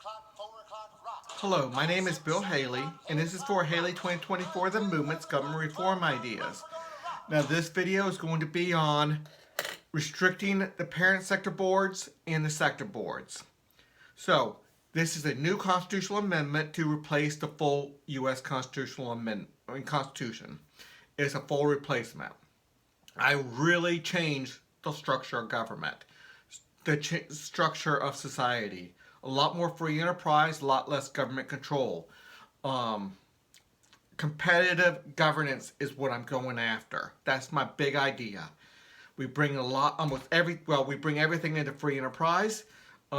Hello, my name is Bill Haley, and this is for Haley 2024, The Movement's Government Reform Ideas. Now, this video is going to be on restricting the parent sector boards and the sector boards. So, this is a new constitutional amendment to replace the full U.S. Constitutional Amendment Constitution. It's a full replacement. I really changed the structure of government, the structure of society. A lot more free enterprise, a lot less government control. Competitive governance is what I'm going after. That's my big idea. We bring we bring everything into free enterprise,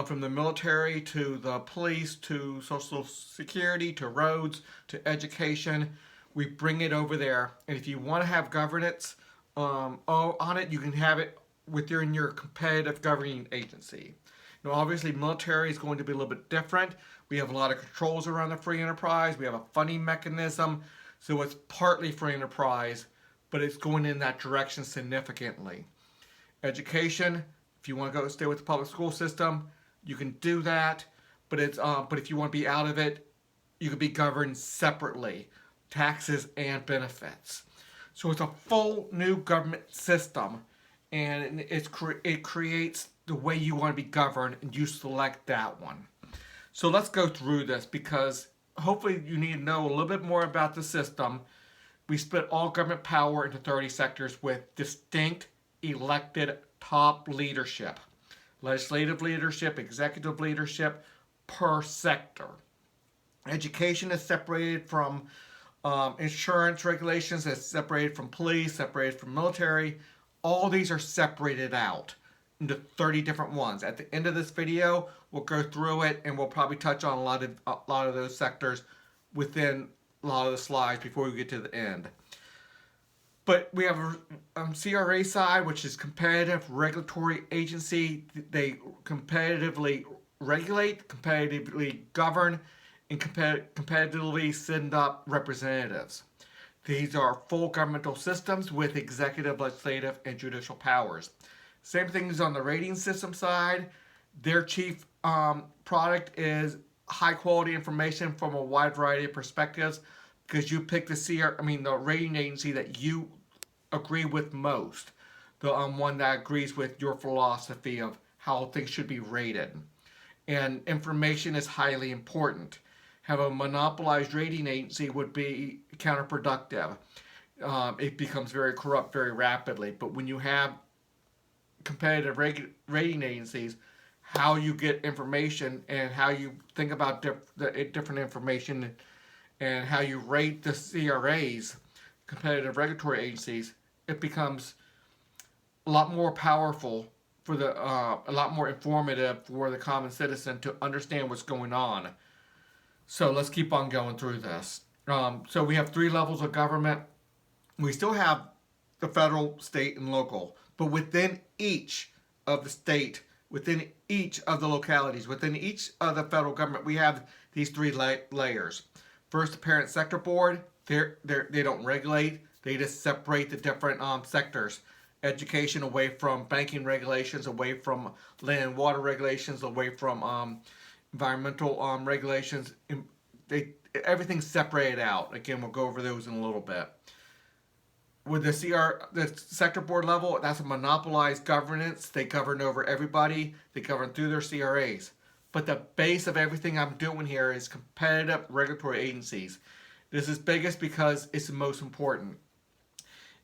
from the military to the police to social security to roads to education. We bring it over there, and if you want to have governance on it, you can have it within your competitive governing agency. Now, obviously, military is going to be a little bit different. We have a lot of controls around the free enterprise. We have a funding mechanism, so it's partly free enterprise, but it's going in that direction significantly. Education, if you want to stay with the public school system, you can do that, but if you want to be out of it, you can be governed separately, taxes and benefits. So it's a full new government system, and it creates the way you want to be governed, and you select that one. So let's go through this, because hopefully you need to know a little bit more about the system. We split all government power into 30 sectors with distinct elected top leadership. Legislative leadership, executive leadership per sector. Education is separated from insurance regulations, is separated from police, separated from military. All these are separated out into 30 different ones. At the end of this video, we'll go through it, and we'll probably touch on a lot of those sectors within a lot of the slides before we get to the end. But we have a CRA side, which is competitive regulatory agency. They competitively regulate, competitively govern, and competitively send up representatives. These are full governmental systems with executive, legislative, and judicial powers. Same thing is on the rating system side. Their chief product is high quality information from a wide variety of perspectives, because you pick the rating agency that you agree with most, the one that agrees with your philosophy of how things should be rated. And information is highly important. Have a monopolized rating agency would be counterproductive. It becomes very corrupt very rapidly. But when you have competitive rating agencies, how you get information and how you think about different information and how you rate the CRAs, competitive regulatory agencies, it becomes a lot more powerful for a lot more informative for the common citizen to understand what's going on. So let's keep on going through this. So we have 3 levels of government. We still have the federal, state, and local. But within each of the state, within each of the localities, within each of the federal government, we have these 3 layers. First, the parent sector board. They don't regulate. They just separate the different sectors. Education away from banking regulations, away from land and water regulations, away from environmental regulations. Everything's separated out. Again, we'll go over those in a little bit. With the sector board level, that's a monopolized governance. They govern over everybody. They govern through their CRAs. But the base of everything I'm doing here is competitive regulatory agencies. This is biggest because it's the most important.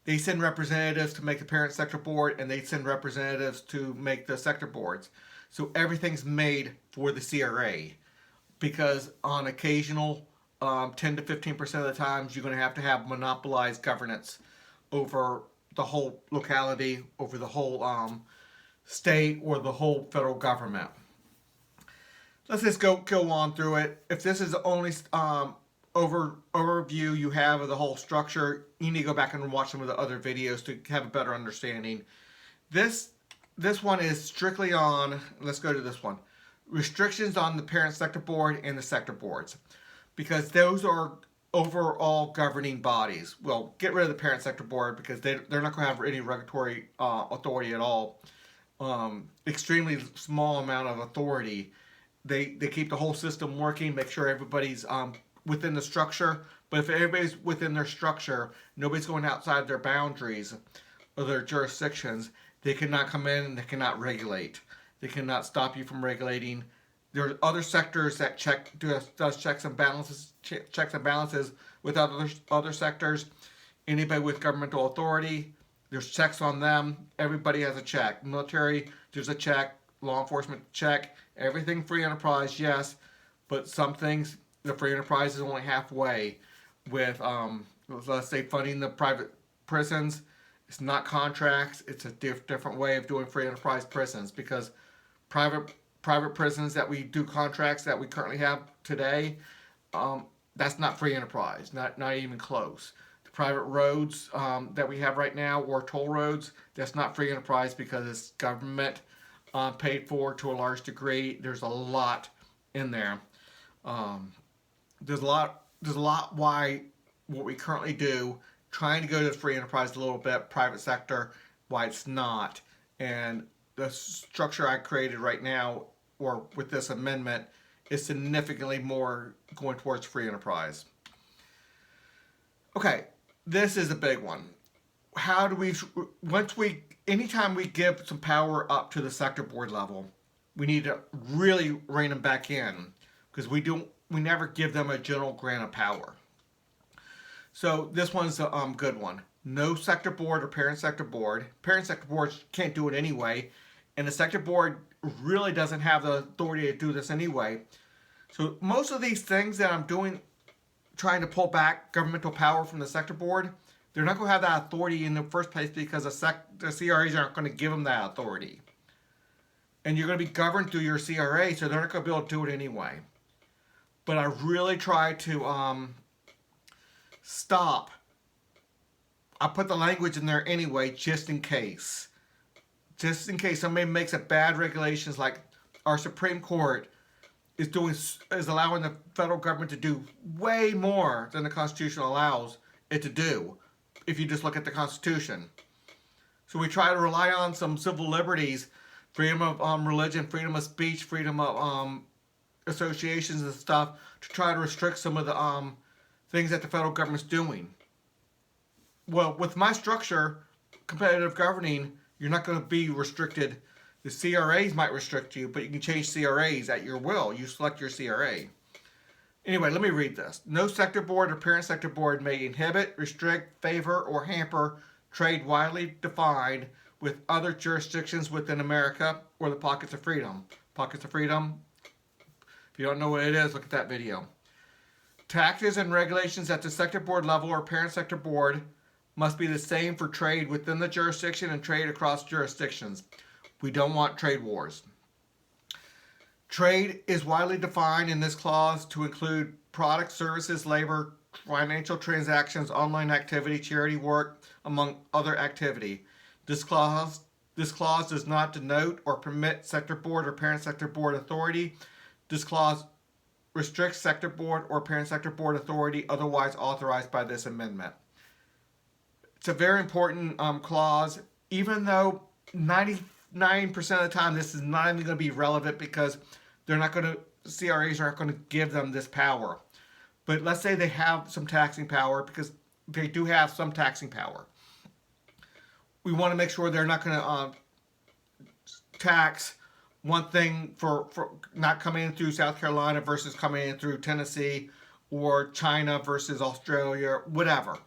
They send representatives to make the parent sector board, and they send representatives to make the sector boards. So everything's made for the CRA, because on occasional 10 to 15% of the times, you're going to have monopolized governance over the whole locality, over the whole state, or the whole federal government. Let's just go on through it. If this is the only overview you have of the whole structure, you need to go back and watch some of the other videos to have a better understanding. This one is strictly on, let's go to this one, restrictions on the parent sector board and the sector boards, because those are overall governing bodies. Well, get rid of the parent sector board because they're not going to have any regulatory authority at all. Extremely small amount of authority. They keep the whole system working, make sure everybody's within the structure. But if everybody's within their structure, nobody's going outside their boundaries or their jurisdictions, they cannot come in and they cannot regulate. They cannot stop you from regulating. There are other sectors that does checks and balances with other sectors. Anybody with governmental authority, there's checks on them. Everybody has a check. Military, there's a check. Law enforcement, check. Everything free enterprise, yes. But some things, the free enterprise is only halfway. With, let's say, funding the private prisons. It's not contracts. It's a different way of doing free enterprise prisons, because private prisons that we do contracts that we currently have today, that's not free enterprise. Not even close. Private roads that we have right now, or toll roads, that's not free enterprise because it's government paid for to a large degree. There's a lot in there. There's a lot why what we currently do, trying to go to the free enterprise a little bit, private sector, why it's not. And the structure I created right now, or with this amendment, is significantly more going towards free enterprise. Okay. This is a big one. How do we, anytime we give some power up to the sector board level, we need to really rein them back in, because we never give them a general grant of power. So this one's a good one. No sector board or parent sector board. Parent sector boards can't do it anyway, and the sector board really doesn't have the authority to do this anyway. So most of these things that I'm doing, trying to pull back governmental power from the sector board, they're not going to have that authority in the first place, because the CRAs aren't going to give them that authority. And you're going to be governed through your CRA, so they're not going to be able to do it anyway. But I really try to stop. I put the language in there anyway, just in case. Just in case somebody makes a bad regulations, like our Supreme Court is allowing the federal government to do way more than the Constitution allows it to do, if you just look at the Constitution. So we try to rely on some civil liberties, freedom of religion, freedom of speech, freedom of associations and stuff, to try to restrict some of the things that the federal government's doing. Well, with my structure, competitive governing, you're not going to be restricted. The CRAs might restrict you, but you can change CRAs at your will. You select your CRA. Anyway, let me read this. No sector board or parent sector board may inhibit, restrict, favor, or hamper trade widely defined with other jurisdictions within America or the pockets of freedom. Pockets of freedom, if you don't know what it is, look at that video. Taxes and regulations at the sector board level or parent sector board must be the same for trade within the jurisdiction and trade across jurisdictions. We don't want trade wars. Trade is widely defined in this clause to include products, services, labor, financial transactions, online activity, charity work, among other activity. This clause does not denote or permit sector board or parent sector board authority. This clause restricts sector board or parent sector board authority otherwise authorized by this amendment. It's a very important clause, even though 99% of the time this is not even going to be relevant, because they're not going to, CRAs aren't going to give them this power. But let's say they have some taxing power, because they do have some taxing power. We want to make sure they're not going to tax one thing for not coming in through South Carolina versus coming in through Tennessee, or China versus Australia, whatever.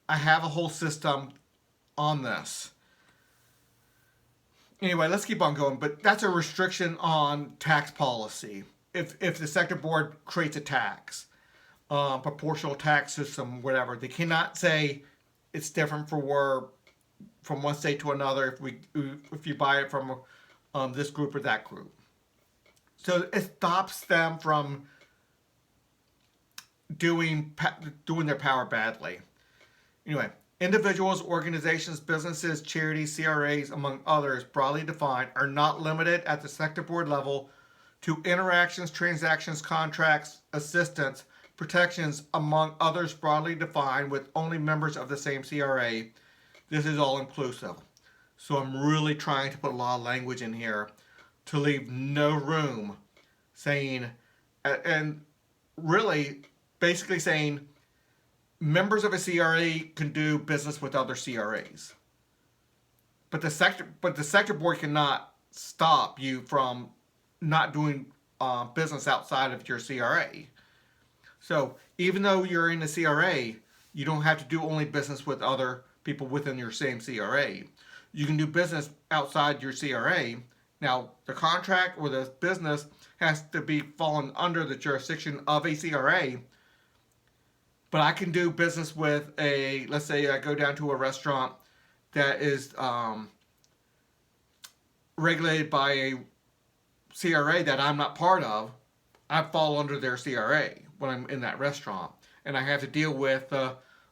I have a whole system on this. Anyway, let's keep on going, but that's a restriction on tax policy. If the sector board creates a tax, proportional tax system, whatever, they cannot say it's different from one state to another if you buy it from this group or that group. So it stops them from doing their power badly. Anyway, individuals, organizations, businesses, charities, CRAs, among others, broadly defined, are not limited at the sector board level to interactions, transactions, contracts, assistance, protections, among others broadly defined, with only members of the same CRA. This is all inclusive. So I'm really trying to put a lot of language in here to leave no room saying, and really basically saying members of a CRA can do business with other CRAs. But the sector board cannot stop you from not doing business outside of your CRA. So even though you're in the CRA, you don't have to do only business with other people within your same CRA. You can do business outside your CRA. Now, the contract or the business has to be fallen under the jurisdiction of a CRA, but I can do business with let's say I go down to a restaurant that is regulated by a CRA that I'm not part of. I fall under their CRA when I'm in that restaurant, and I have to deal with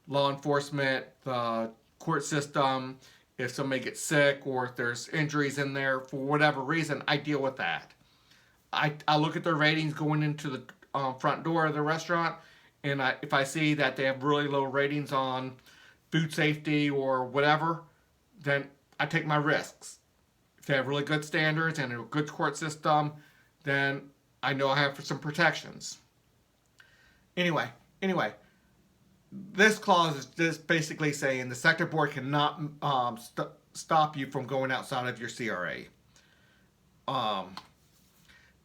law enforcement, the court system. If somebody gets sick or if there's injuries in there for whatever reason, I deal with that. I look at their ratings going into the front door of the restaurant, and if I see that they have really low ratings on food safety or whatever, then I take my risks. If they have really good standards and a good court system, then I know I have some protections. Anyway, this clause is just basically saying the sector board cannot stop you from going outside of your CRA.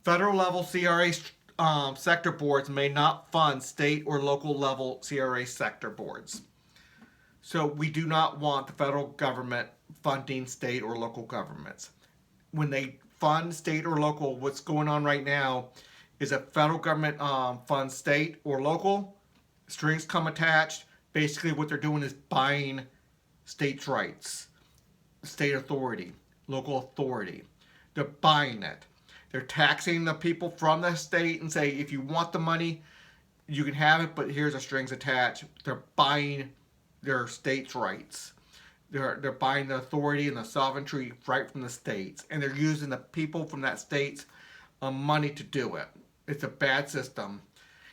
Federal level CRA sector boards may not fund state or local level CRA sector boards. So we do not want the federal government funding state or local governments. When they fund state or local, what's going on right now is a federal government funds state or local, strings come attached. Basically what they're doing is buying states' rights, state authority, local authority. They're buying it. They're taxing the people from the state and say, if you want the money, you can have it, but here's the strings attached. They're buying their states' rights. They're buying the authority and the sovereignty right from the states, and they're using the people from that state's money to do it. It's a bad system.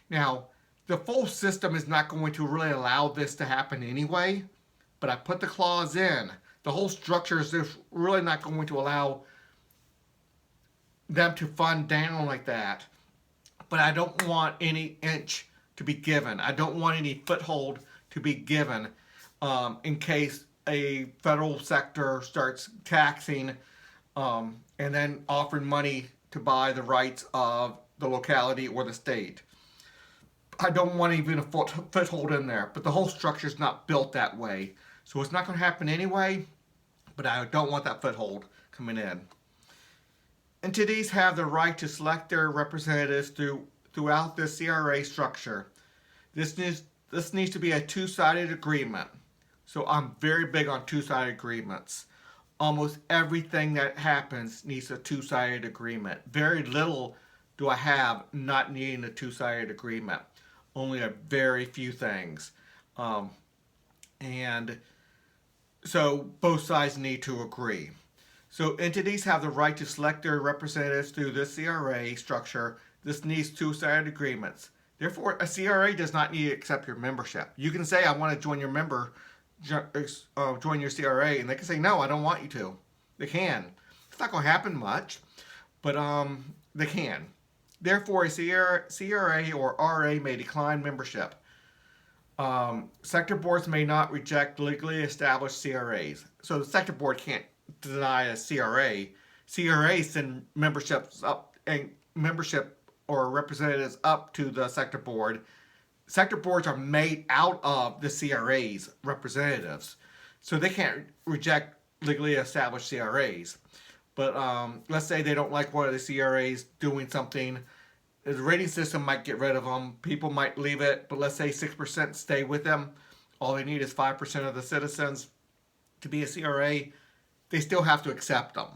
Now, the full system is not going to really allow this to happen anyway, but I put the clause in. The whole structure is just really not going to allow them to fund down like that. But I don't want any inch to be given. I don't want any foothold to be given in case a federal sector starts taxing and then offering money to buy the rights of the locality or the state. I don't want even a foothold in there, but the whole structure is not built that way. So it's not going to happen anyway, but I don't want that foothold coming in. Entities have the right to select their representatives throughout the CRA structure. This needs to be a two-sided agreement. So I'm very big on two-sided agreements. Almost everything that happens needs a two-sided agreement. Very little do I have not needing a two-sided agreement. Only a very few things. And so both sides need to agree. So entities have the right to select their representatives through this CRA structure. This needs two-sided agreements. Therefore, a CRA does not need to accept your membership. You can say, I want to join your join your CRA, and they can say, no, I don't want you to. They can. It's not going to happen much, but they can. Therefore, a CRA or RA may decline membership. Sector boards may not reject legally established CRAs. So the sector board can't deny a CRA. CRAs send memberships up and membership or representatives up to the sector board. Sector boards are made out of the CRA's representatives, so they can't reject legally established CRAs. But let's say they don't like one of the CRAs doing something. The rating system might get rid of them. People might leave it, but let's say 6% stay with them. All they need is 5% of the citizens to be a CRA. They still have to accept them.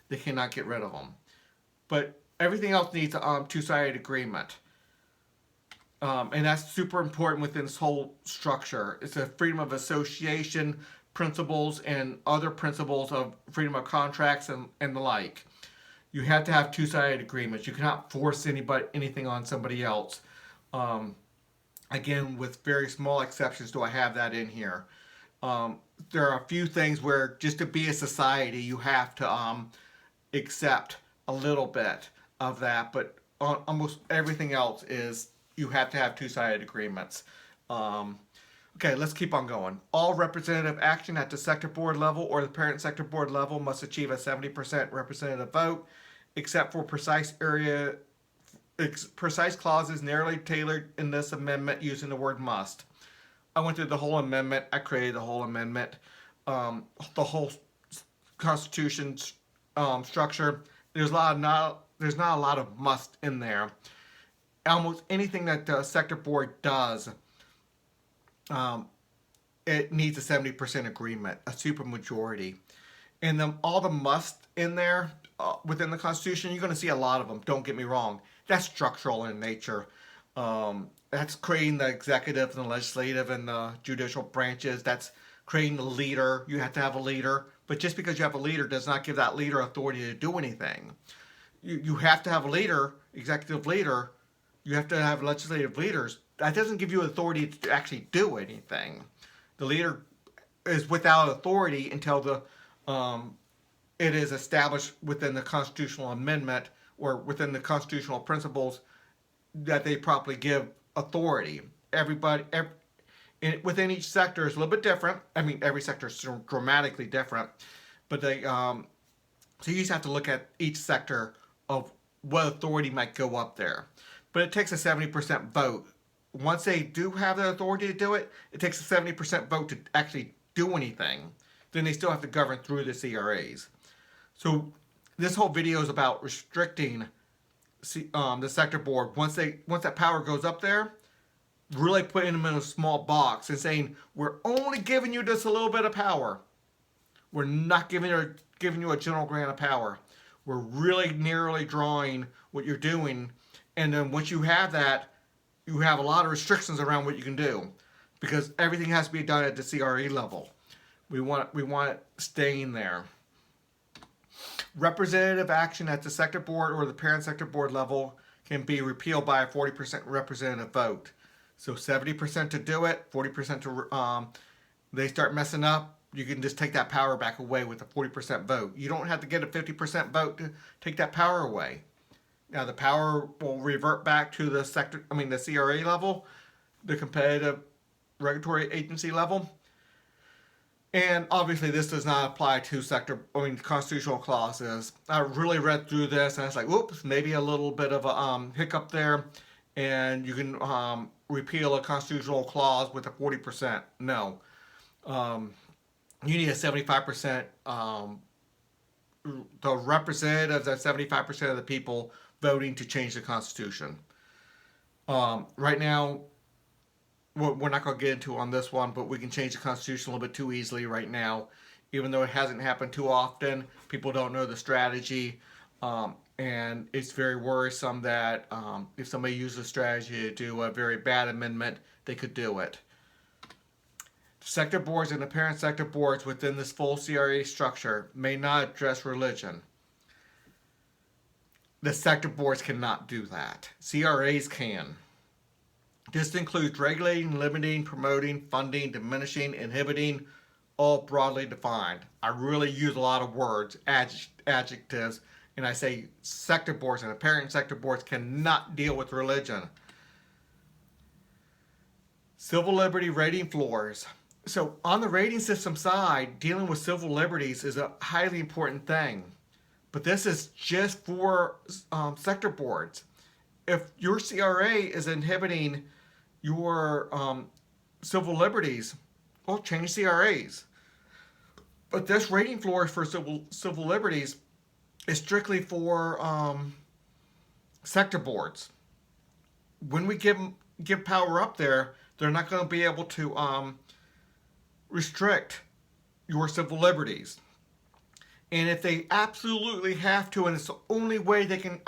They cannot get rid of them. But everything else needs a two-sided agreement. And that's super important within this whole structure. It's a freedom of association principles and other principles of freedom of contracts and the like. You have to have two-sided agreements. You cannot force anything on somebody else. Again, with very small exceptions do I have that in here. There are a few things where just to be a society, you have to accept a little bit of that. But almost everything else is you have to have two-sided agreements. Okay, let's keep on going. All representative action at the sector board level or the parent sector board level must achieve a 70% representative vote, except for precise clauses narrowly tailored in this amendment using the word must. I went through the whole amendment. I created the whole amendment. The whole Constitution structure. There's not a lot of must in there. Almost anything that the sector board does, it needs a 70% agreement, a supermajority. And then all the must in there within the Constitution, you're going to see a lot of them. Don't get me wrong. That's structural in nature. That's creating the executive and the legislative and the judicial branches. That's creating the leader. You have to have a leader. But just because you have a leader does not give that leader authority to do anything. You have to have a leader, executive leader. You have to have legislative leaders. That doesn't give you authority to actually do anything. The leader is without authority until it is established within the constitutional amendment or within the constitutional principles that they properly give authority. Within each sector is a little bit different. I mean, every sector is dramatically different, but so you just have to look at each sector of what authority might go up there. But it takes a 70% vote. Once they do have the authority to do it, it takes a 70% vote to actually do anything. Then they still have to govern through the CRAs. So this whole video is about restricting the sector board. Once that power goes up there, really putting them in a small box and saying, we're only giving you just a little bit of power. We're not giving you a general grant of power. We're really narrowly drawing what you're doing. And then once you have that, you have a lot of restrictions around what you can do, because everything has to be done at the CRA level. We want it staying there. Representative action at the sector board or the parent sector board level can be repealed by a 40% representative vote. So 70% to do it, 40% to they start messing up, you can just take that power back away with a 40% vote. You don't have to get a 50% vote to take that power away. Now the power will revert back to the CRA level, the competitive regulatory agency level. And obviously this does not apply to constitutional clauses. I really read through this and I was like, whoops, maybe a little bit of a hiccup there. And you can repeal a constitutional clause with a 40%. No. You need a 75%, the representatives are 75% of the people voting to change the Constitution. Right now, we're not going to get into on this one, but we can change the Constitution a little bit too easily right now. Even though it hasn't happened too often, people don't know the strategy. And it's very worrisome that if somebody uses a strategy to do a very bad amendment, they could do it. Sector boards and the parent sector boards within this full CRA structure may not address religion. The sector boards cannot do that. CRAs can. This includes regulating, limiting, promoting, funding, diminishing, inhibiting, all broadly defined. I really use a lot of words, adjectives, and I say sector boards and the parent sector boards cannot deal with religion. Civil liberty rating floors. So on the rating system side, dealing with civil liberties is a highly important thing. But this is just for sector boards. If your CRA is inhibiting your civil liberties, well, change CRAs. But this rating floor for civil liberties is strictly for sector boards. When we give power up there, they're not going to be able to restrict your civil liberties. And if they absolutely have to, and it's the only way they can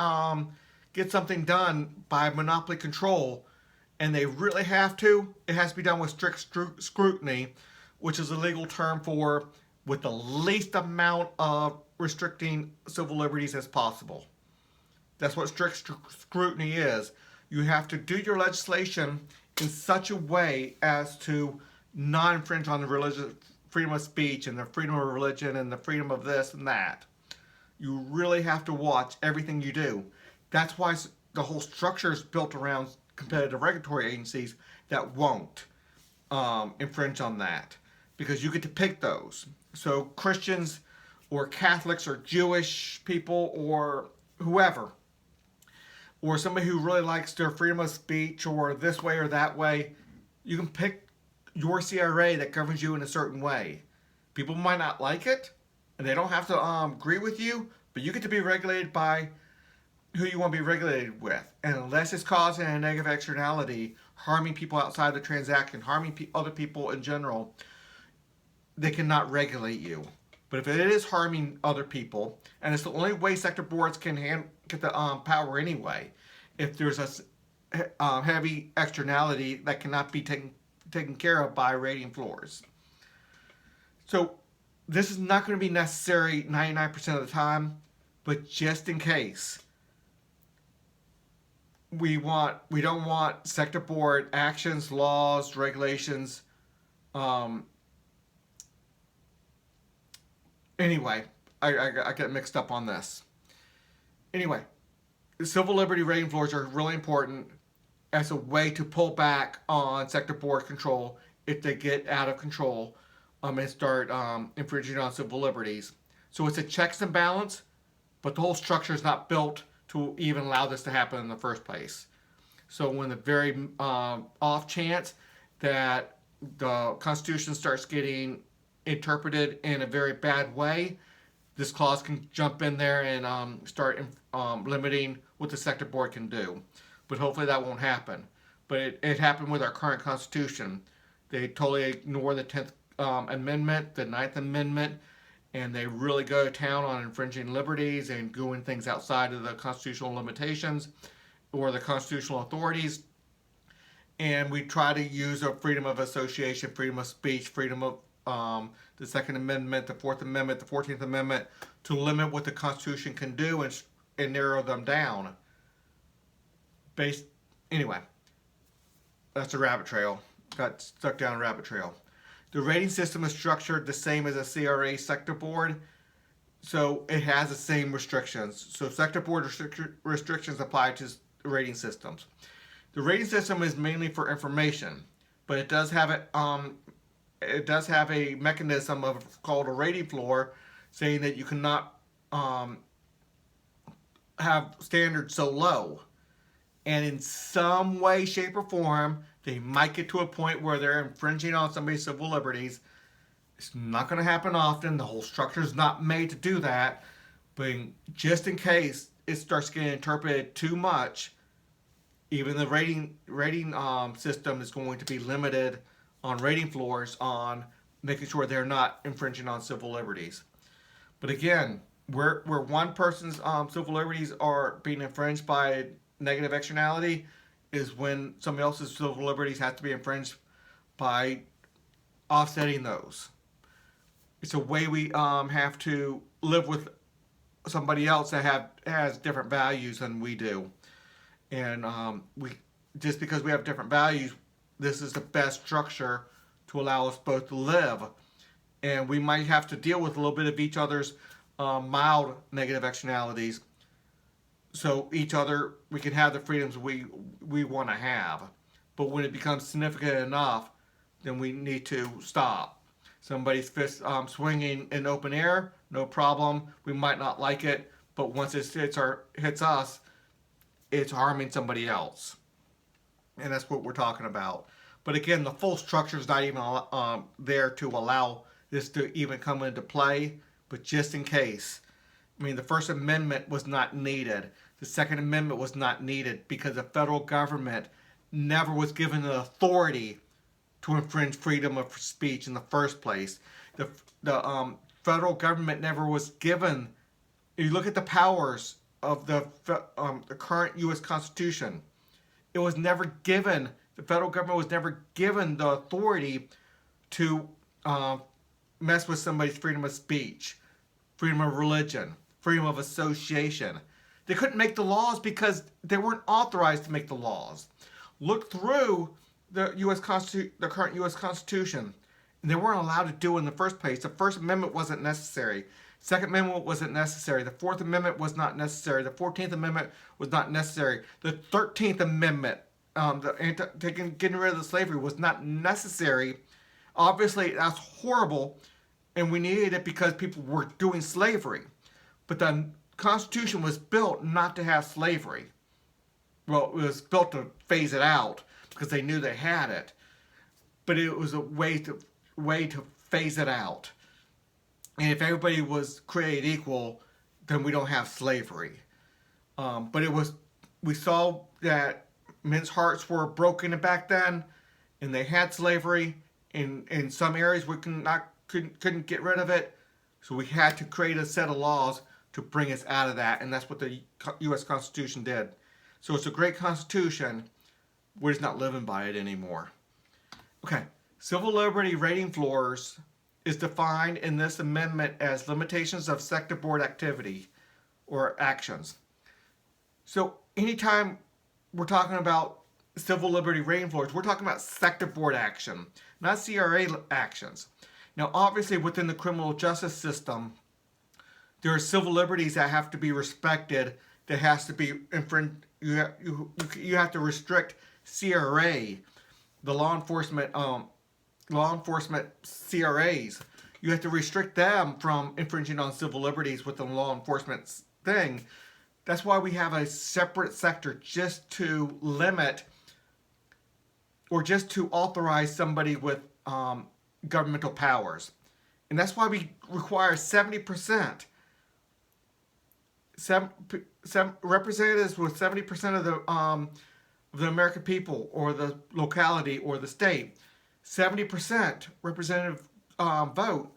get something done by monopoly control, and they really have to, it has to be done with strict scrutiny, which is a legal term for with the least amount of restricting civil liberties as possible. That's what strict scrutiny is. You have to do your legislation in such a way as to not infringe on the religious freedom of speech and the freedom of religion and the freedom of this and that. You really have to watch everything you do. That's why the whole structure is built around competitive regulatory agencies that won't infringe on that, because you get to pick those. So Christians or Catholics or Jewish people or whoever, or somebody who really likes their freedom of speech or this way or that way, you can pick your CRA that governs you in a certain way. People might not like it, and they don't have to agree with you, but you get to be regulated by who you want to be regulated with. And unless it's causing a negative externality, harming people outside the transaction, harming other people in general, they cannot regulate you. But if it is harming other people, and it's the only way sector boards can get the power anyway, if there's a heavy externality that cannot be taken care of by rating floors. So this is not going to be necessary 99% of the time, but just in case, we don't want sector board actions, laws, regulations. Anyway, I get mixed up on this. Anyway, civil liberty rating floors are really important as a way to pull back on sector board control if they get out of control and start infringing on civil liberties. So it's a checks and balance, but the whole structure is not built to even allow this to happen in the first place. So when the very off chance that the Constitution starts getting interpreted in a very bad way, this clause can jump in there and start limiting what the sector board can do. But hopefully that won't happen. But it happened with our current Constitution. They totally ignore the 10th Amendment, the 9th Amendment, and they really go to town on infringing liberties and doing things outside of the constitutional limitations or the constitutional authorities. And we try to use our freedom of association, freedom of speech, freedom of the Second Amendment, the Fourth Amendment, the 14th Amendment to limit what the Constitution can do and narrow them down. Anyway, that's a rabbit trail. Got stuck down a rabbit trail. The rating system is structured the same as a CRA sector board, so it has the same restrictions. So sector board restrictions apply to rating systems. The rating system is mainly for information, but it does have a mechanism called a rating floor, saying that you cannot have standards so low. And in some way, shape, or form, they might get to a point where they're infringing on somebody's civil liberties. It's not going to happen often. The whole structure is not made to do that. But just in case it starts getting interpreted too much, even the rating system is going to be limited on rating floors on making sure they're not infringing on civil liberties. But again, where one person's civil liberties are being infringed by negative externality is when somebody else's civil liberties have to be infringed by offsetting those. It's a way we have to live with somebody else that has different values than we do. And we just because we have different values, this is the best structure to allow us both to live. And we might have to deal with a little bit of each other's mild negative externalities, so we can have the freedoms we want to have. But when it becomes significant enough, then we need to stop. Somebody's fist swinging in open air, no problem. We might not like it, but once it hits us, it's harming somebody else. And that's what we're talking about. But again, the full structure is not even there to allow this to even come into play. But just in case, the First Amendment was not needed. The Second Amendment was not needed because the federal government never was given the authority to infringe freedom of speech in the first place. The federal government never was given. If you look at the powers of the current U.S. Constitution, it was never given. The federal government was never given the authority to mess with somebody's freedom of speech, freedom of religion, freedom of association. They couldn't make the laws because they weren't authorized to make the laws. Look through the current U.S. Constitution, and they weren't allowed to do it in the first place. The First Amendment wasn't necessary. Second Amendment wasn't necessary. The Fourth Amendment was not necessary. The 14th Amendment was not necessary. The 13th Amendment, getting rid of the slavery, was not necessary. Obviously, that's horrible, and we needed it because people were doing slavery. But the Constitution was built not to have slavery. Well, it was built to phase it out because they knew they had it. But it was a way to phase it out. And if everybody was created equal, then we don't have slavery. But we saw that men's hearts were broken back then, and they had slavery. In some areas, we couldn't get rid of it, so we had to create a set of laws to bring us out of that, and that's what the U.S. Constitution did. So it's a great Constitution. We're just not living by it anymore. Okay, civil liberty rating floors is defined in this amendment as limitations of sector board activity or actions. So anytime we're talking about civil liberty rating floors, we're talking about sector board action, not CRA actions. Now, obviously, within the criminal justice system, there are civil liberties that have to be respected. That has to be infringed. You have to restrict CRA, the law enforcement CRAs. You have to restrict them from infringing on civil liberties within the law enforcement thing. That's why we have a separate sector just to limit or just to authorize somebody with governmental powers. And that's why we require 70%. Representatives with 70% of the American people or the locality or the state. 70% representative vote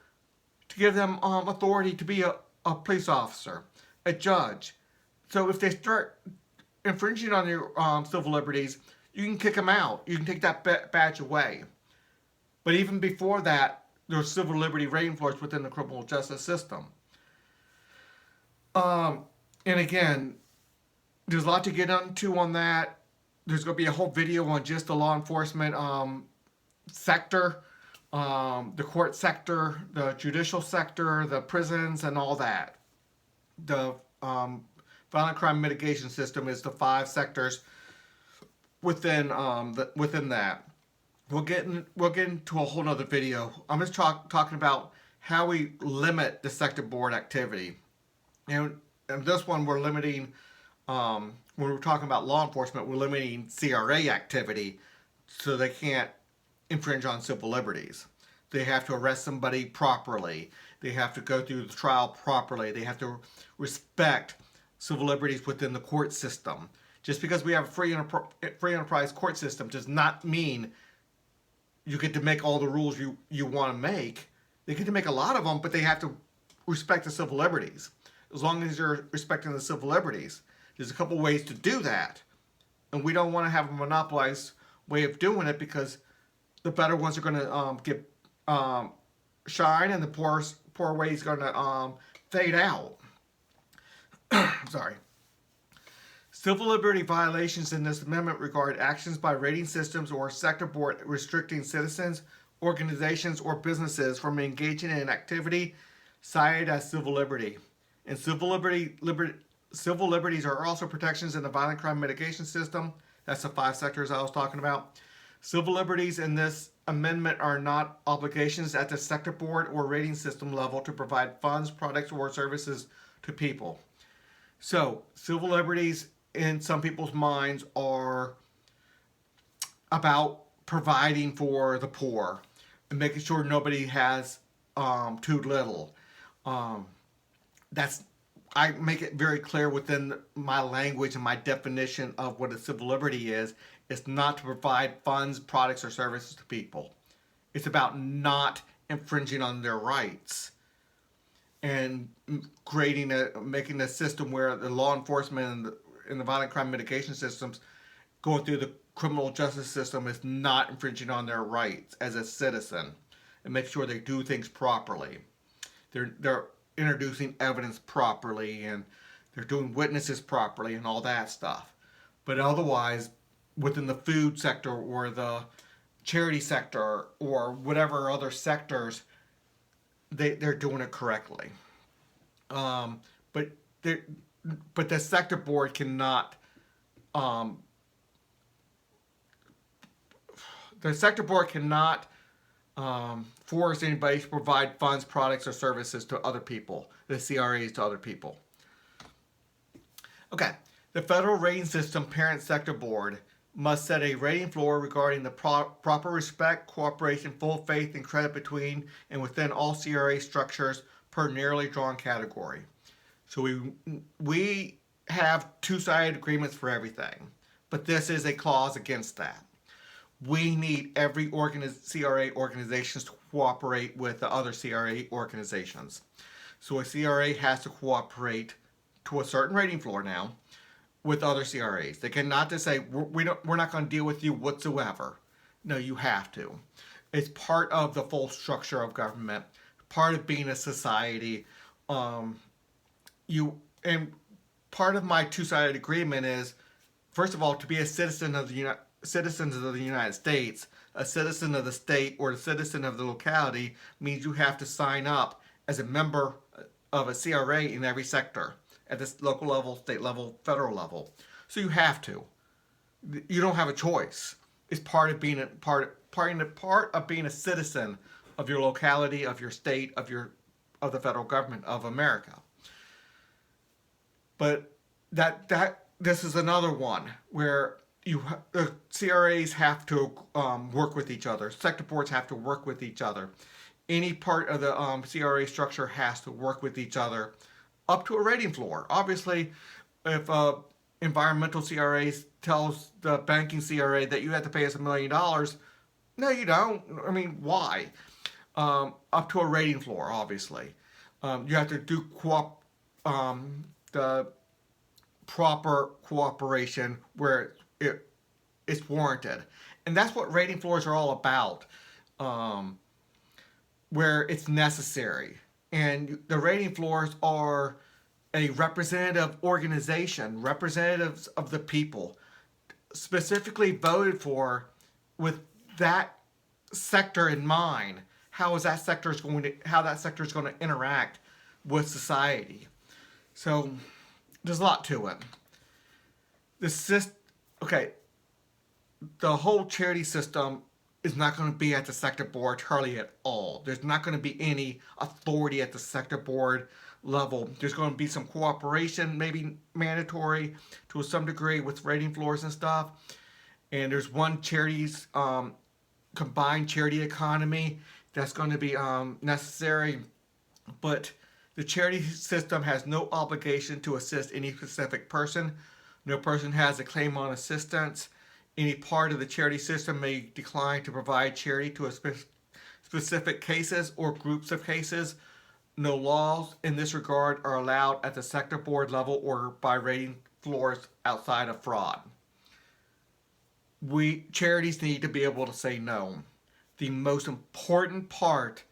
to give them authority to be a police officer, a judge. So if they start infringing on your civil liberties, you can kick them out. You can take that badge away. But even before that, there's civil liberty rating floors within the criminal justice system. And again, there's a lot to get into on that. There's going to be a whole video on just the law enforcement sector, the court sector, the judicial sector, the prisons, and all that. The violent crime mitigation system is the 5 sectors within that. We'll get into a whole nother video. I'm just talking about how we limit the sector board activity. And this one we're limiting, when we're talking about law enforcement, we're limiting CRA activity so they can't infringe on civil liberties. They have to arrest somebody properly. They have to go through the trial properly. They have to respect civil liberties within the court system. Just because we have a free enterprise court system does not mean you get to make all the rules you want to make. They get to make a lot of them, but they have to respect the civil liberties. As long as you're respecting the civil liberties. There's a couple ways to do that. And we don't want to have a monopolized way of doing it because the better ones are going to get shine and the poor ways going to fade out. Sorry. Civil liberty violations in this amendment regard actions by rating systems or sector board restricting citizens, organizations, or businesses from engaging in an activity cited as civil liberty. And civil liberties are also protections in the violent crime mitigation system. That's the 5 sectors I was talking about. Civil liberties in this amendment are not obligations at the sector board or rating system level to provide funds, products, or services to people. So, civil liberties in some people's minds are about providing for the poor and making sure nobody has too little. I make it very clear within my language and my definition of what a civil liberty is. It's not to provide funds, products, or services to people. It's about not infringing on their rights and making a system where the law enforcement and the violent crime mitigation systems going through the criminal justice system is not infringing on their rights as a citizen and make sure they do things properly. They're introducing evidence properly and they're doing witnesses properly and all that stuff. But otherwise, within the food sector or the charity sector or whatever other sectors, they're doing it correctly. Um, but there, but the sector board cannot. Um, the sector board cannot force anybody to provide funds, products, or services to other people. The CRAs to other people. Okay. The Federal Rating System Parent Sector Board must set a rating floor regarding the proper respect, cooperation, full faith, and credit between and within all CRA structures per narrowly drawn category. So we have two-sided agreements for everything, but this is a clause against that. We need every CRA organizations to cooperate with the other CRA organizations. So a CRA has to cooperate to a certain rating floor now with other CRAs. They cannot just say we're not going to deal with you whatsoever. No, you have to. It's part of the full structure of government, part of being a society. You and part of my two-sided agreement is, first of all, to be a citizen of the citizens of the United States, a citizen of the state or a citizen of the locality means you have to sign up as a member of a CRA in every sector at this local level, state level, federal level. So you have to. You don't have a choice. It's part of being part of being a citizen of your locality, of your state, of the federal government of America. But this is another one where the CRAs have to work with each other. Sector boards have to work with each other. Any part of the CRA structure has to work with each other up to a rating floor. Obviously, if environmental CRA tells the banking CRA that you have to pay us $1 million, no, you don't. I mean, why? Up to a rating floor, obviously. You have to do the proper cooperation where it's warranted. And that's what rating floors are all about, where it's necessary. And the rating floors are a representative organization, representatives of the people, specifically voted for with that sector in mind. How that sector is going to interact with society. So there's a lot to it. The whole charity system is not going to be at the sector board hardly at all. There's not going to be any authority at the sector board level. There's going to be some cooperation, maybe mandatory to some degree with rating floors and stuff. And there's one combined charity economy that's going to be necessary. But the charity system has no obligation to assist any specific person. No person has a claim on assistance. Any part of the charity system may decline to provide charity to a specific cases or groups of cases. No laws in this regard are allowed at the sector board level or by rating floors outside of fraud. Charities need to be able to say no. The most important part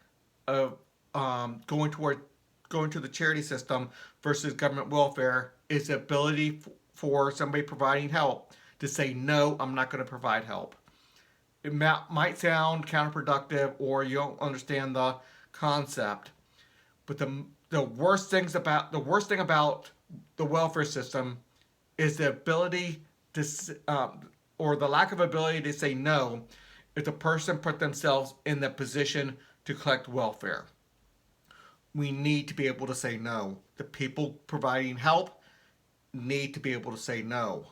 of going to the charity system versus government welfare is the ability for somebody providing help to say, no, I'm not going to provide help. It might sound counterproductive or you don't understand the concept, but the worst thing about the welfare system is the ability to or the lack of ability to say no if the person put themselves in the position to collect welfare. We need to be able to say no. The people providing help need to be able to say no.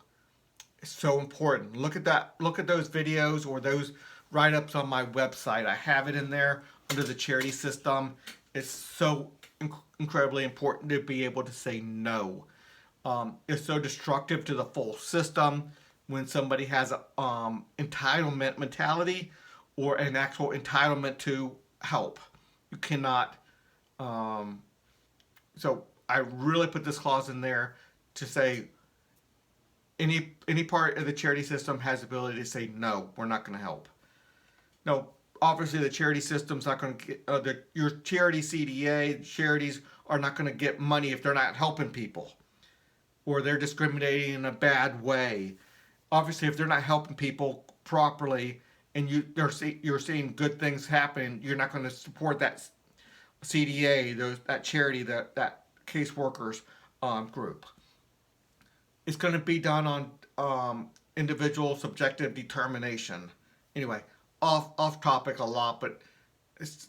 It's so important. Look at that. Look at those videos or those write-ups on my website. I have it in there under the charity system. It's so incredibly important to be able to say no. It's so destructive to the full system when somebody has an entitlement mentality or an actual entitlement to help. You cannot. So I really put this clause in there to say any part of the charity system has the ability to say no, we're not going to help. No, obviously the charity system's not going to get your charity CDA charities are not going to get money if they're not helping people or they're discriminating in a bad way. Obviously, if they're not helping people properly and you're seeing good things happen, you're not going to support that CDA, that charity, that caseworkers group. It's going to be done on individual subjective determination. Anyway, off topic a lot, but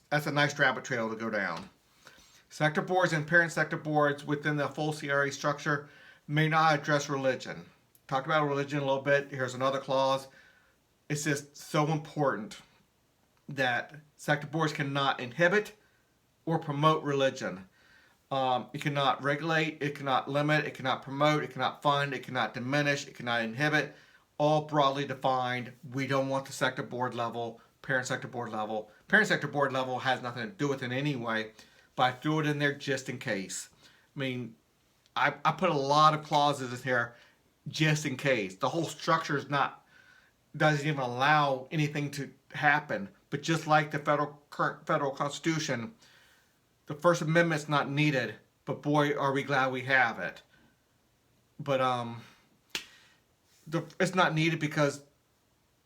that's a nice rabbit trail to go down. Sector boards and parent sector boards within the full CRA structure may not address religion. Talked about religion a little bit. Here's another clause. It's just so important that sector boards cannot inhibit or promote religion. It cannot regulate, it cannot limit, it cannot promote, it cannot fund, it cannot diminish, it cannot inhibit. All broadly defined. We don't want the sector board level, parent sector board level. Parent sector board level has nothing to do with it anyway, but I threw it in there just in case. I mean, I put a lot of clauses in here just in case. The whole structure doesn't even allow anything to happen. But just like the current federal Constitution, the First Amendment's not needed, but boy, are we glad we have it. But it's not needed because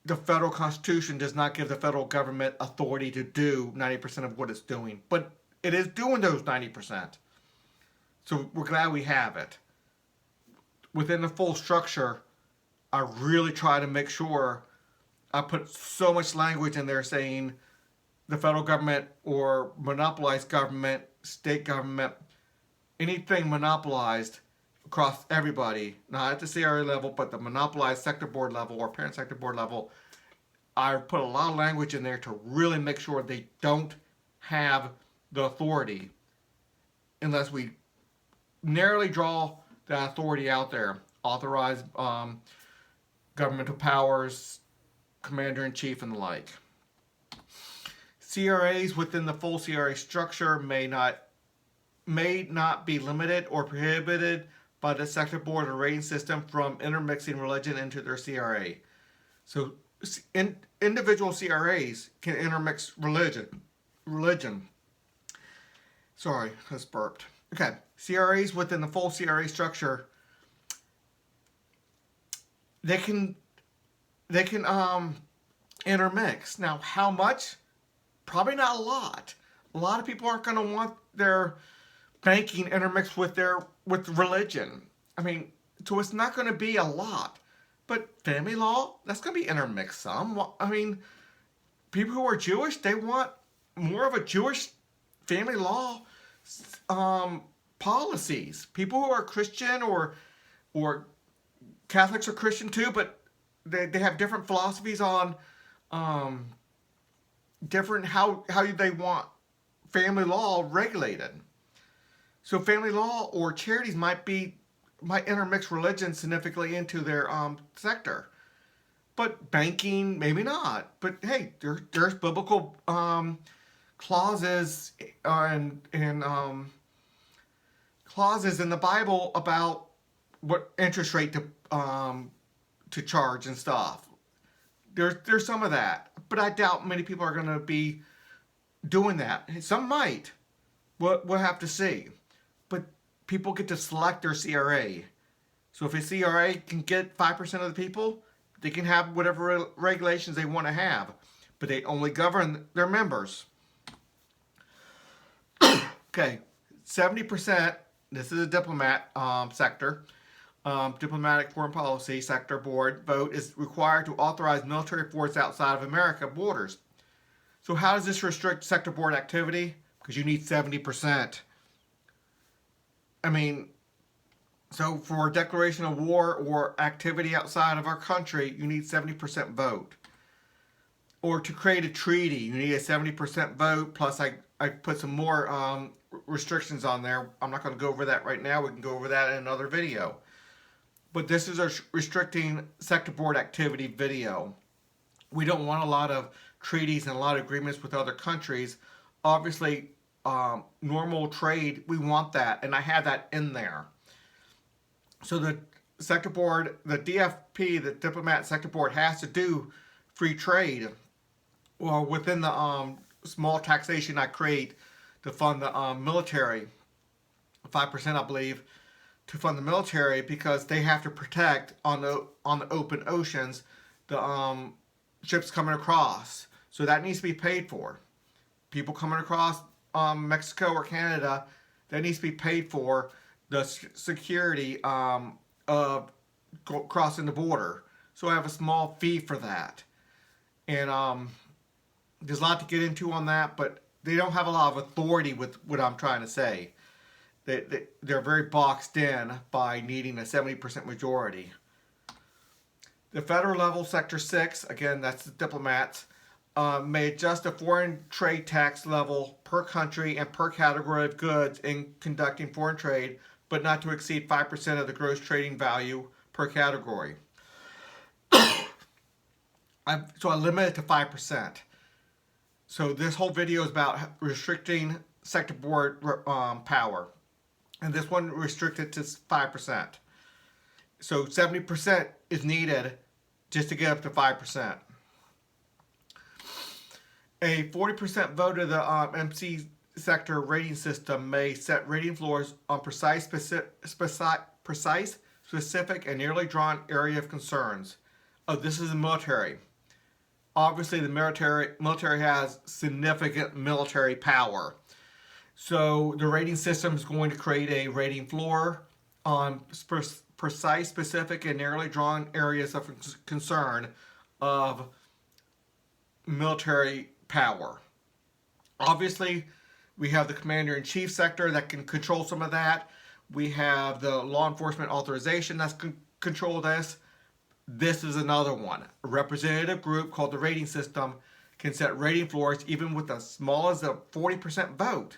the federal Constitution does not give the federal government authority to do 90% of what it's doing. But it is doing those 90%. So we're glad we have it. Within the full structure, I really try to make sure I put so much language in there saying the federal government or monopolized government, state government, anything monopolized across everybody, not at the CRA level, but the monopolized sector board level or parent sector board level, I put a lot of language in there to really make sure they don't have the authority unless we narrowly draw that authority out there. Authorized governmental powers, commander-in-chief, and the like. CRAs within the full CRA structure may not be limited or prohibited by the sector board or rating system from intermixing religion into their CRA. So individual CRAs can intermix religion. Sorry, I just burped. Okay, CRAs within the full CRA structure, they can intermix. Now, how much? Probably not a lot. A lot of people aren't going to want their banking intermixed with religion. I mean, so it's not going to be a lot. But family law, that's going to be intermixed some. I mean, people who are Jewish, they want more of a Jewish family law policies. People who are Christian or Catholics are Christian too, but they have different philosophies on different how they want family law regulated. So family law or charities might intermix religion significantly into their sector, but banking maybe not. But hey, there's biblical clauses and clauses in the Bible about what interest rate to charge and stuff. There's some of that, but I doubt many people are going to be doing that. Some might. We'll have to see. But people get to select their CRA. So if a CRA can get 5% of the people, they can have whatever regulations they want to have. But they only govern their members. Okay, 70%, this is a diplomat sector. Diplomatic foreign policy sector board vote is required to authorize military force outside of America borders. So how does this restrict sector board activity? Because you need 70%. I mean, so for a declaration of war or activity outside of our country, you need 70% vote. Or to create a treaty, you need a 70% vote, plus I put some more restrictions on there. I'm not going to go over that right now. We can go over that in another video. But this is a restricting sector board activity video. We don't want a lot of treaties and a lot of agreements with other countries. Obviously, normal trade, we want that, and I had that in there. So the sector board, the DFP, the diplomat sector board, has to do free trade. Well, within the small taxation I create to fund the military, 5% I believe, to fund the military, because they have to protect on the open oceans the ships coming across. So that needs to be paid for. People coming across Mexico or Canada that needs to be paid for the security of crossing the border. So I have a small fee for that. And there's a lot to get into on that, but they don't have a lot of authority with what I'm trying to say. They're very boxed in by needing a 70% majority. The federal level, Sector 6, again, that's the diplomats, may adjust the foreign trade tax level per country and per category of goods in conducting foreign trade, but not to exceed 5% of the gross trading value per category. So I limit it to 5%. So this whole video is about restricting sector board power. And this one restricted to 5%. So 70% is needed just to get up to 5%. A 40% vote of the MC sector rating system may set rating floors on precise, specific, and nearly drawn area of concerns. Oh, this is the military. Obviously, the military has significant military power. So the rating system is going to create a rating floor on precise, specific, and narrowly drawn areas of concern of military power. Obviously, we have the Commander-in-Chief sector that can control some of that. We have the Law Enforcement Authorization that's control this. This is another one. A representative group called the rating system can set rating floors even with as small as a 40% vote.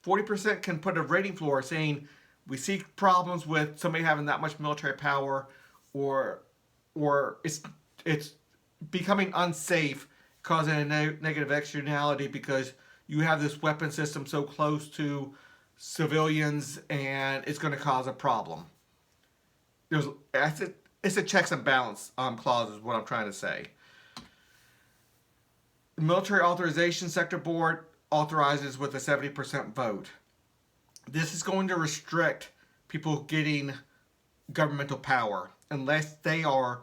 40% can put a rating floor saying we see problems with somebody having that much military power, or it's becoming unsafe, causing a negative externality because you have this weapon system so close to civilians and it's going to cause a problem. It's a checks and balance clause is what I'm trying to say. The Military Authorization Sector Board authorizes with a 70% vote. This is going to restrict people getting governmental power unless they are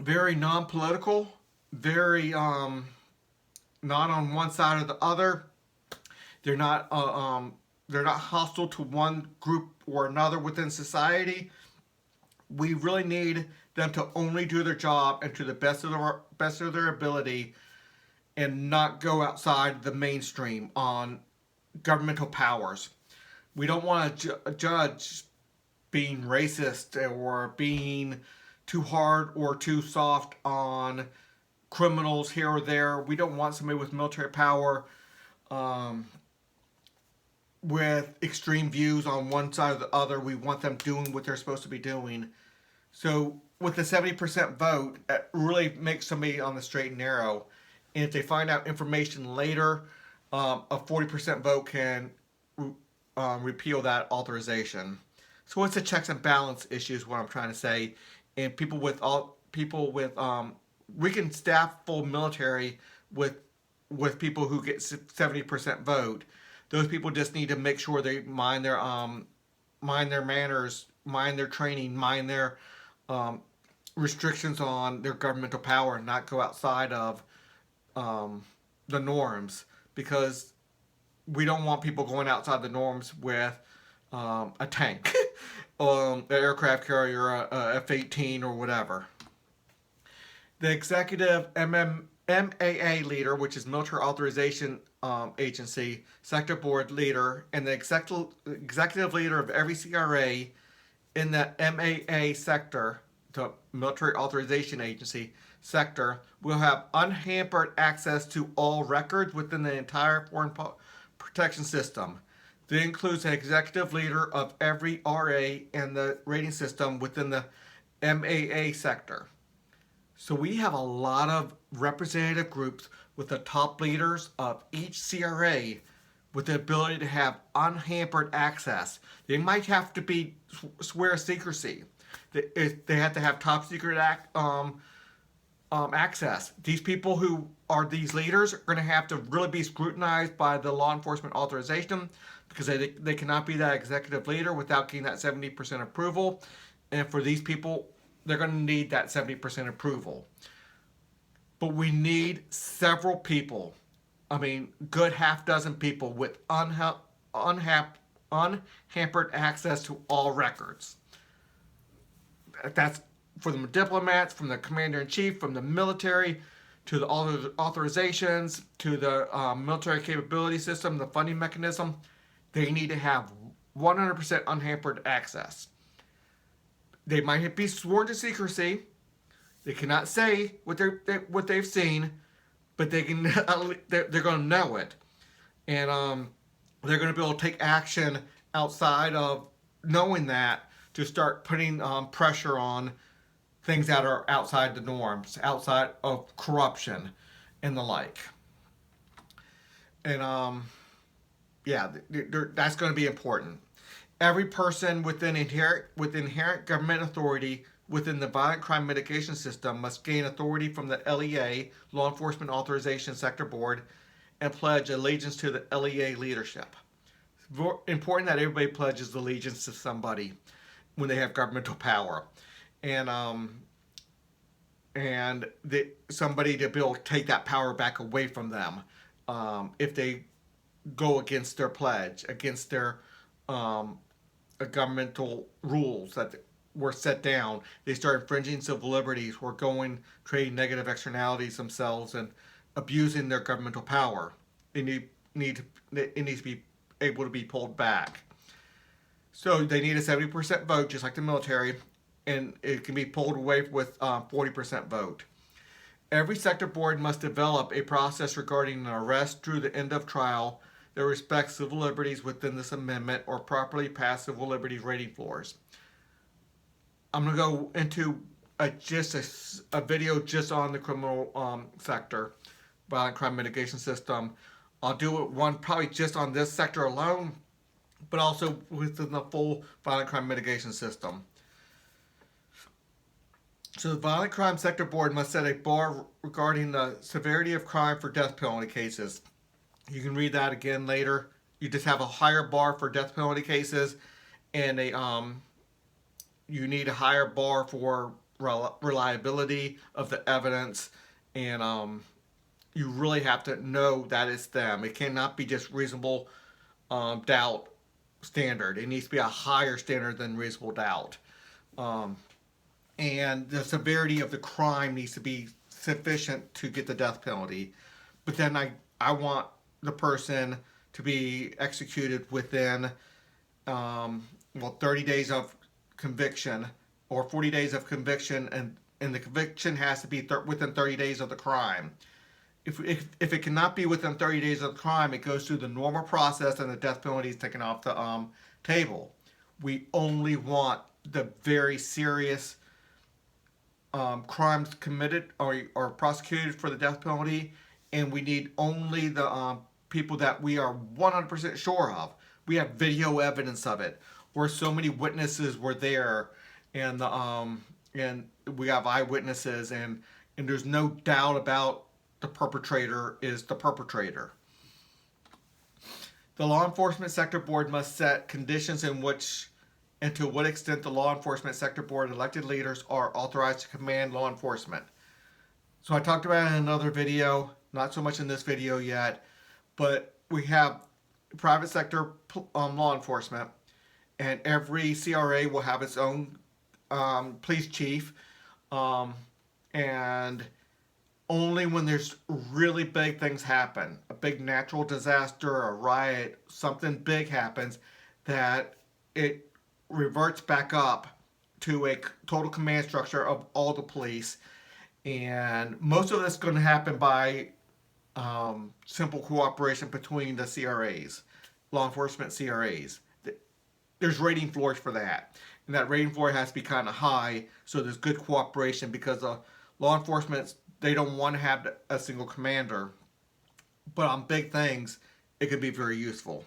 very non-political, very not on one side or the other. They're not hostile to one group or another within society. We really need them to only do their job and to the best of their ability, and not go outside the mainstream on governmental powers. We don't want to judge being racist or being too hard or too soft on criminals here or there. We don't want somebody with military power with extreme views on one side or the other. We want them doing what they're supposed to be doing. So with the 70% vote, it really makes somebody on the straight and narrow. And if they find out information later, a 40% vote can repeal that authorization. So it's a checks and balance issue is what I'm trying to say. And we can staff full military with people who get 70% vote. Those people just need to make sure they mind their manners, mind their training, mind their restrictions on their governmental power, and not go outside of the norms, because we don't want people going outside the norms with a tank, an aircraft carrier, a F-18 or whatever. The executive MAA leader, which is Military Authorization Agency, sector board leader, and the executive leader of every CRA in the MAA sector, the Military Authorization Agency sector, will have unhampered access to all records within the entire foreign protection system. That includes the executive leader of every RA and the rating system within the MAA sector. So we have a lot of representative groups with the top leaders of each CRA with the ability to have unhampered access. They might have to swear secrecy. They have to have top secret access. These people who are these leaders are going to have to really be scrutinized by the Law Enforcement Authorization, because they cannot be that executive leader without getting that 70% approval. And for these people, they're going to need that 70% approval. But we need several people good half dozen people with unhampered access to all records. That's from the diplomats, from the commander-in-chief, from the military, to the authorizations, to the military capability system, the funding mechanism. They need to have 100% unhampered access. They might be sworn to secrecy. They cannot say what they've seen, but they're going to know it, and they're going to be able to take action outside of knowing that to start putting pressure on things that are outside the norms, outside of corruption and the like. And that's going to be important. Every person with inherent government authority within the violent crime mitigation system must gain authority from the LEA, Law Enforcement Authorization Sector Board, and pledge allegiance to the LEA leadership. It's important that everybody pledges allegiance to somebody when they have governmental power, and somebody to be able to take that power back away from them if they go against their pledge, against their governmental rules that were set down. They start infringing civil liberties, or creating negative externalities themselves and abusing their governmental power. It needs to be able to be pulled back. So they need a 70% vote, just like the military, and it can be pulled away with 40% vote. Every sector board must develop a process regarding an arrest through the end of trial that respects civil liberties within this amendment, or properly pass civil liberties rating floors. I'm going to go into a video just on the criminal sector, violent crime mitigation system. I'll do one probably just on this sector alone, but also within the full violent crime mitigation system. So the Violent Crime Sector Board must set a bar regarding the severity of crime for death penalty cases. You can read that again later. You just have a higher bar for death penalty cases, and you need a higher bar for reliability of the evidence, and you really have to know that it's them. It cannot be just reasonable doubt standard. It needs to be a higher standard than reasonable doubt. And the severity of the crime needs to be sufficient to get the death penalty. But then I want the person to be executed within 30 days of conviction, or 40 days of conviction, and the conviction has to be within 30 days of the crime. If it cannot be within 30 days of the crime, it goes through the normal process and the death penalty is taken off the table. We only want the very serious crimes committed or prosecuted for the death penalty, and we need only the people that we are 100% sure of. We have video evidence of it, where so many witnesses were there, and we have eyewitnesses, and there's no doubt about the perpetrator is the perpetrator. The Law Enforcement Sector Board must set conditions in which and to what extent the Law Enforcement Sector Board elected leaders are authorized to command law enforcement. So I talked about it in another video, not so much in this video yet, but we have private sector law enforcement, and every CRA will have its own police chief, and only when there's really big things happen, a big natural disaster, a riot, something big happens, that it reverts back up to a total command structure of all the police. And most of this is going to happen by simple cooperation between the CRAs, law enforcement CRAs. There's rating floors for that, and that rating floor has to be kind of high, so there's good cooperation, because law enforcement, they don't want to have a single commander, but on big things it could be very useful.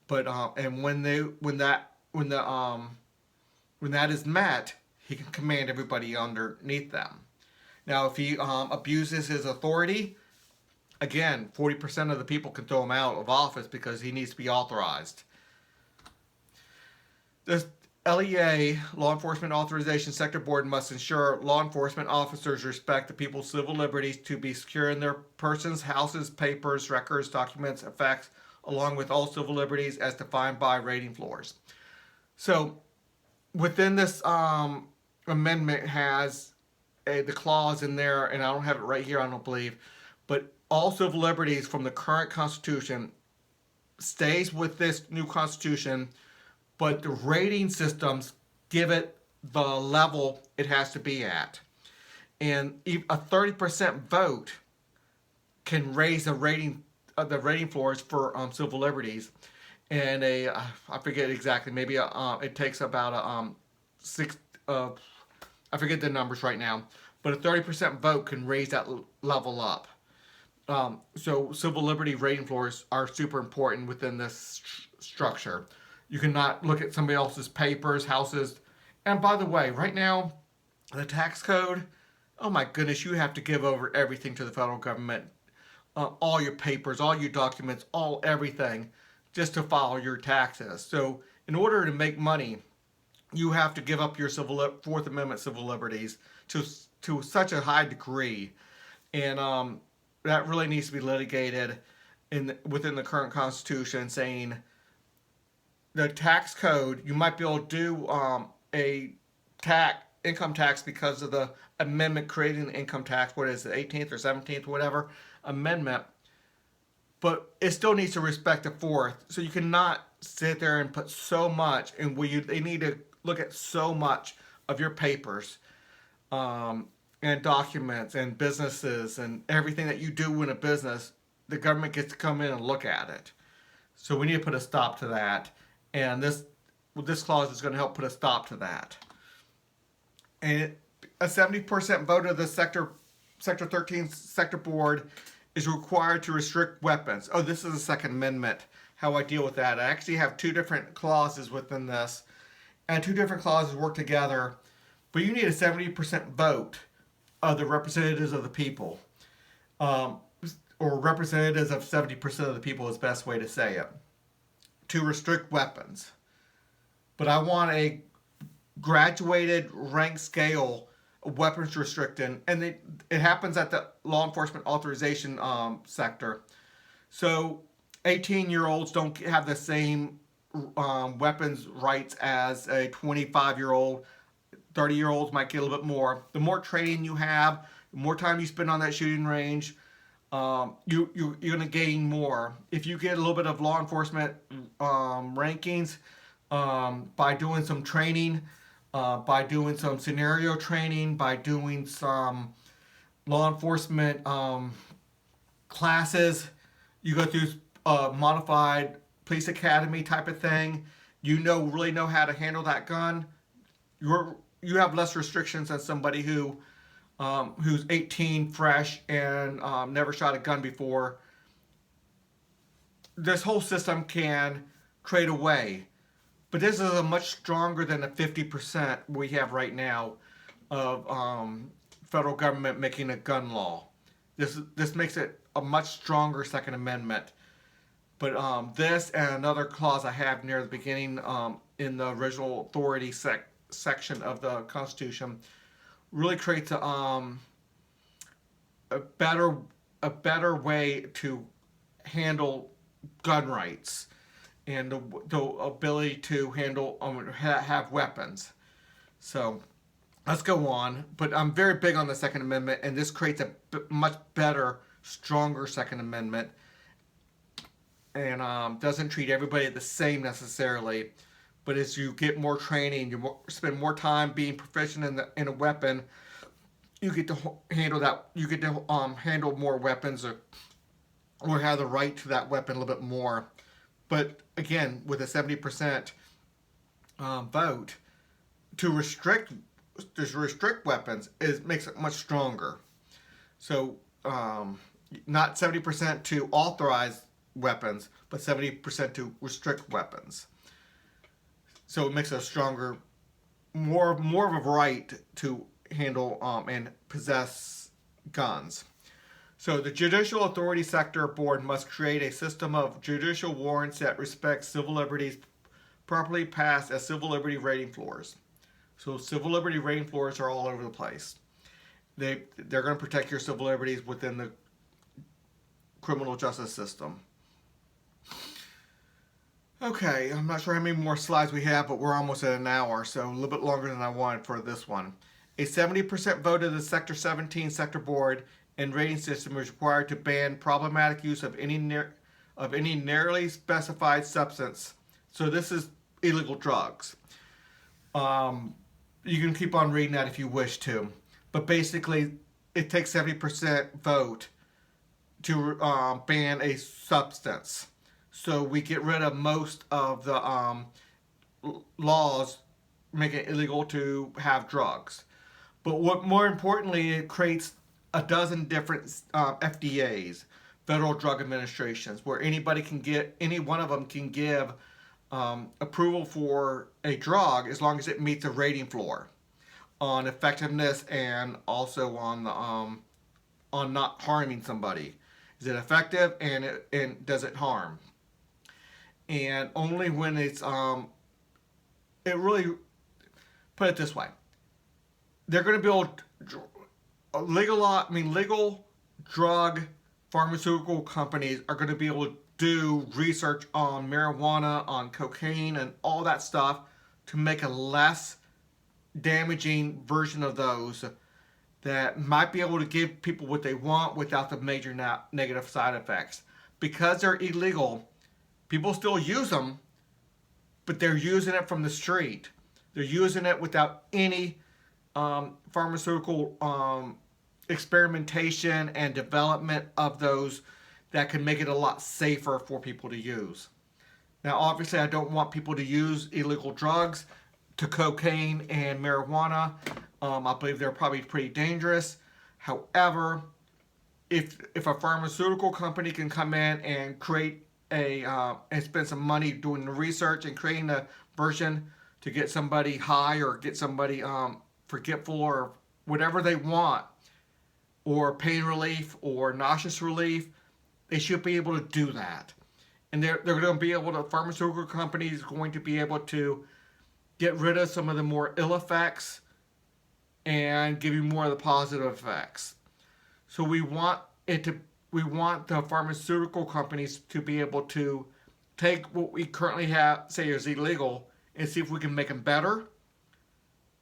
But and when that is met, he can command everybody underneath them. Now, if he abuses his authority, again, 40% of the people can throw him out of office because he needs to be authorized. LEA, Law Enforcement Authorization Sector Board, must ensure law enforcement officers respect the people's civil liberties to be secure in their persons, houses, papers, records, documents, effects, along with all civil liberties as defined by rating floors. So within this amendment has the clause in there, and I don't have it right here, I don't believe, but all civil liberties from the current Constitution stays with this new Constitution, but the rating systems give it the level it has to be at. And a 30% vote can raise the rating floors for civil liberties. And I forget exactly, maybe it takes about a six, I forget the numbers right now, but a 30% vote can raise that level up. So civil liberty rating floors are super important within this structure. You cannot look at somebody else's papers, houses. And by the way, right now, the tax code, oh my goodness, you have to give over everything to the federal government. All your papers, all your documents, everything, just to file your taxes. So in order to make money, you have to give up your Fourth Amendment civil liberties to such a high degree. And that really needs to be litigated within the current Constitution, saying the tax code, you might be able to do a income tax because of the amendment creating the income tax, what is it, 18th or 17th, whatever, amendment, but it still needs to respect the Fourth. So you cannot sit there and put so much, and they need to look at so much of your papers and documents and businesses and everything that you do in a business. The government gets to come in and look at it. So we need to put a stop to that. And this clause is going to help put a stop to that. And a 70% vote of the Sector 13 Sector Board is required to restrict weapons. Oh, this is the Second Amendment, how I deal with that. I actually have two different clauses within this, and two different clauses work together, but you need a 70% vote of the representatives of the people, or representatives of 70% of the people is the best way to say it, to restrict weapons. But I want a graduated rank scale of weapons restricting, and it happens at the law enforcement authorization sector. So 18-year-olds don't have the same weapons rights as a 25-year-old. 30-year-olds might get a little bit more. The more training you have, the more time you spend on that shooting range, you're going to gain more. If you get a little bit of law enforcement rankings by doing some training, by doing some scenario training, by doing some law enforcement classes, you go through a modified police academy type of thing, really know how to handle that gun, you have less restrictions than somebody who's 18, fresh, and never shot a gun before. This whole system can trade away, but this is a much stronger than the 50% we have right now of federal government making a gun law. This makes it a much stronger Second Amendment. But this and another clause I have near the beginning in the original authority section of the Constitution really creates a better way to handle gun rights and the ability to handle have weapons. So let's go on. But I'm very big on the Second Amendment, and this creates a much better, stronger Second Amendment, and doesn't treat everybody the same necessarily. But as you get more training, you spend more time being proficient in a weapon, you get to handle that. You get to handle more weapons, or have the right to that weapon a little bit more. But again, with a 70% vote to restrict weapons makes it much stronger. So not 70% to authorize weapons, but 70% to restrict weapons. So it makes it a stronger, more of a right to handle and possess guns. So the Judicial Authority Sector Board must create a system of judicial warrants that respects civil liberties properly passed as civil liberty rating floors. So civil liberty rating floors are all over the place. They're going to protect your civil liberties within the criminal justice system. Okay, I'm not sure how many more slides we have, but we're almost at an hour, so a little bit longer than I wanted for this one. A 70% vote of the Sector 17 Sector Board and rating system is required to ban problematic use of any narrowly specified substance. So this is illegal drugs. You can keep on reading that if you wish to, but basically it takes 70% vote to ban a substance. So we get rid of most of the laws making it illegal to have drugs. But what more importantly, it creates a dozen different FDAs, Federal Drug Administrations, where any one of them can give approval for a drug as long as it meets a rating floor on effectiveness and also on the on not harming somebody. Is it effective and does it harm? And only when it's it really, put it this way, they're going to build legal drug pharmaceutical companies are going to be able to do research on marijuana, on cocaine, and all that stuff to make a less damaging version of those that might be able to give people what they want without the major negative side effects. Because they're illegal, people still use them, but they're using it from the street. They're using it without any pharmaceutical experimentation and development of those that can make it a lot safer for people to use. Now, obviously, I don't want people to use illegal drugs to cocaine and marijuana. I believe they're probably pretty dangerous. However, if a pharmaceutical company can come in and create and spend some money doing the research and creating a version to get somebody high or get somebody forgetful or whatever they want, or pain relief or nauseous relief, they should be able to do that. And they're going to be able to, pharmaceutical companies going to be able to get rid of some of the more ill effects and give you more of the positive effects. So we want the pharmaceutical companies to be able to take what we currently have, say is illegal, and see if we can make them better,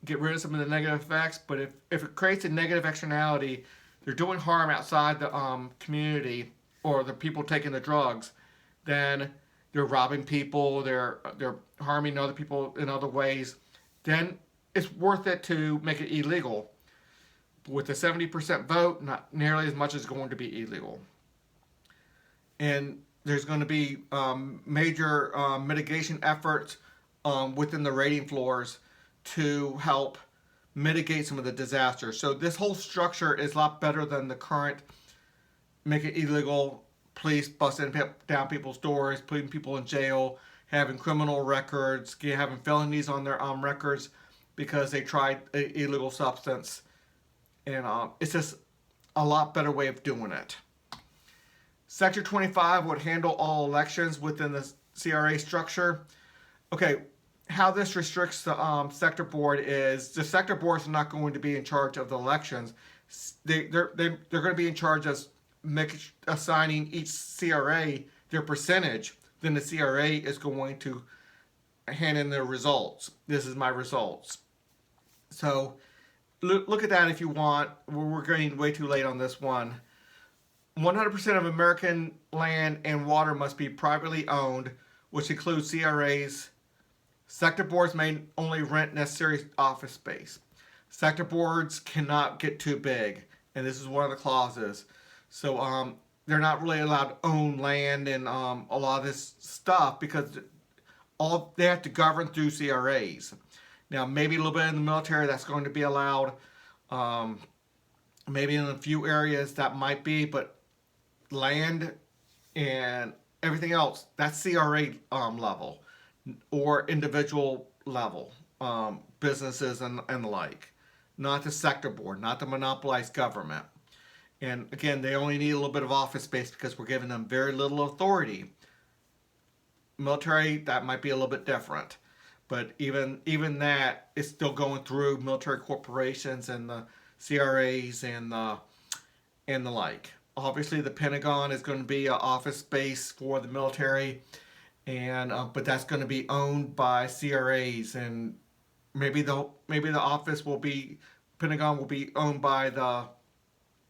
get rid of some of the negative effects. But if it creates a negative externality, they're doing harm outside the community or the people taking the drugs, then they're robbing people, they're harming other people in other ways, then it's worth it to make it illegal. With a 70% vote, not nearly as much is going to be illegal. And there's going to be major mitigation efforts within the rating floors to help mitigate some of the disasters. So this whole structure is a lot better than the current make it illegal, police busting down people's doors, putting people in jail, having criminal records, having felonies on their records because they tried an illegal substance. And it's just a lot better way of doing it. Sector 25 would handle all elections within the CRA structure. Okay, how this restricts the sector board is the sector boards are not going to be in charge of the elections. They're going to be in charge of assigning each CRA their percentage. Then the CRA is going to hand in their results. This is my results. So look at that if you want. We're getting way too late on this one. 100% of American land and water must be privately owned, which includes CRAs. Sector boards may only rent necessary office space. Sector boards cannot get too big, and this is one of the clauses. So they're not really allowed to own land and a lot of this stuff because they have to govern through CRAs. Now, maybe a little bit in the military that's going to be allowed. Maybe in a few areas that might be, but land and everything else, that's CRA level or individual level businesses and the like. Not the sector board, not the monopolized government. And again, they only need a little bit of office space because we're giving them very little authority. Military, that might be a little bit different. But even that is still going through military corporations and the CRAs and the like. Obviously, the Pentagon is going to be an office space for the military, and but that's going to be owned by CRAs, and maybe the office will be Pentagon will be owned by the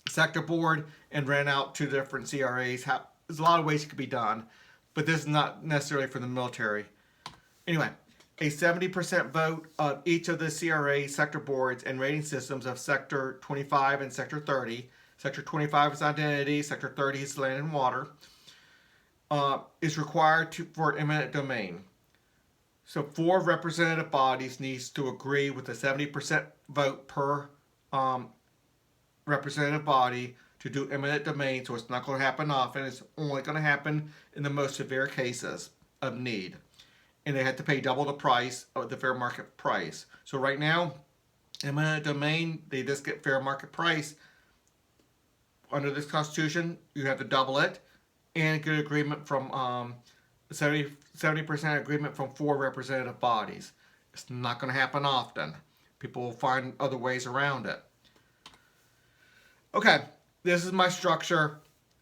sector board and rent out to different CRAs. There's a lot of ways it could be done, but this is not necessarily for the military. Anyway, a 70% vote of each of the CRA sector boards and rating systems of Sector 25 and Sector 30. Sector 25 is identity, Sector 30 is land and water, is required for eminent domain. So 4 representative bodies needs to agree with a 70% vote per representative body to do eminent domain, so it's not going to happen often. It's only going to happen in the most severe cases of need. And they have to pay double the price of the fair market price. So right now, eminent domain, they just get fair market price. Under this Constitution, you have to double it and get agreement from 70% agreement from 4 representative bodies. It's not going to happen often. People will find other ways around it. Okay, this is my structure.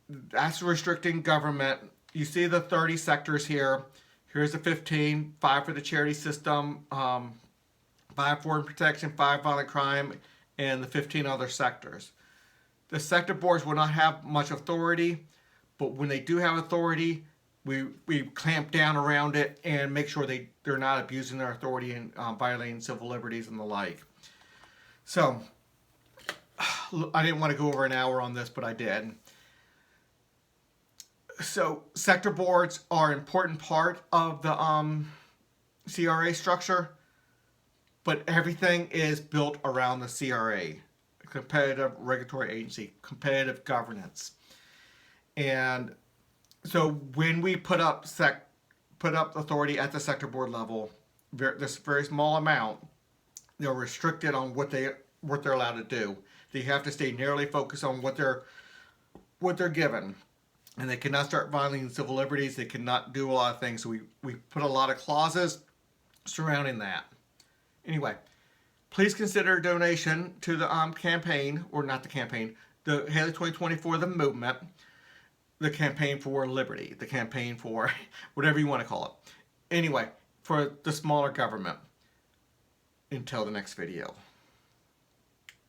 That's restricting government. You see the 30 sectors here. Here's the 15, 5 for the charity system, 5 foreign protection, 5 violent crime, and the 15 other sectors. The sector boards will not have much authority, but when they do have authority, we clamp down around it and make sure they're not abusing their authority and violating civil liberties and the like. So, I didn't want to go over an hour on this, but I did. So, sector boards are an important part of the CRA structure, but everything is built around the CRA, competitive regulatory agency, competitive governance. And so when we put up authority at the sector board level, this very small amount, they're restricted on what they're allowed to do. They have to stay narrowly focused on what they're given, and they cannot start violating civil liberties. They cannot do a lot of things. So we put a lot of clauses surrounding that. Anyway, please consider a donation to the campaign, or not the campaign, the Haley 2024, the movement, the campaign for liberty, the campaign for whatever you want to call it. Anyway, for the smaller government. Until the next video.